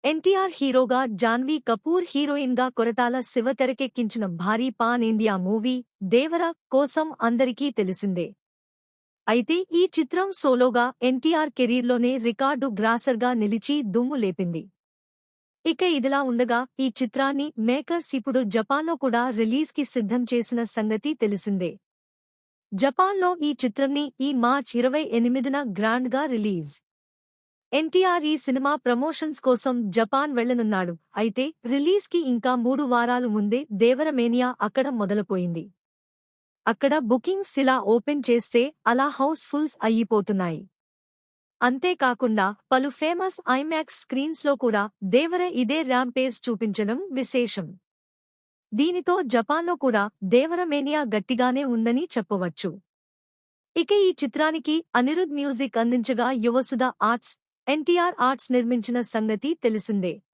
ఎన్టీఆర్ హీరోగా జాన్వీ కపూర్ హీరోయిన్గా కొరటాల శివ తెరకెక్కించిన భారీ పాన్ ఇండియా మూవీ దేవర కోసం అందరికీ తెలిసిందే. అయితే ఈ చిత్రం సోలోగా ఎన్టీఆర్ కెరీర్లోనే రికార్డు గ్రాసర్గా నిలిచి దుమ్ము లేపింది. ఇక ఇదిలా ఉండగా ఈ చిత్రాన్ని మేకర్స్ ఇప్పుడు జపాన్లో కూడా రిలీజ్కి సిద్ధం చేసిన సంగతి తెలిసిందే. జపాన్లో ఈ చిత్రంని ఈ మార్చ్ 28న గ్రాండ్గా రిలీజ్. ఎన్టీఆర్ ఈ సినిమా ప్రమోషన్స్ కోసం జపాన్ వెళ్లనున్నాడు. అయితే రిలీజ్కి ఇంకా 3 వారాలు ముందే దేవర మేనియా అక్కడ మొదలుపోయింది. అక్కడ బుకింగ్స్ ఇలా ఓపెన్ చేస్తే అలా హౌస్ ఫుల్స్ అయ్యిపోతున్నాయి. అంతేకాకుండా పలు ఫేమస్ ఐమాక్స్ స్క్రీన్స్లో కూడా దేవర ఇదే ర్యాంపేజ్ చూపించడం విశేషం. దీనితో జపాన్లో కూడా దేవర మేనియా గట్టిగానే ఉందని చెప్పవచ్చు. ఇక ఈ చిత్రానికి అనిరుద్ మ్యూజిక్ అందించగా యువసుధ ఆర్ట్స్, ఎన్టీఆర్ ఆర్ట్స్ నిర్మించిన సంగతి తెలిసిందే.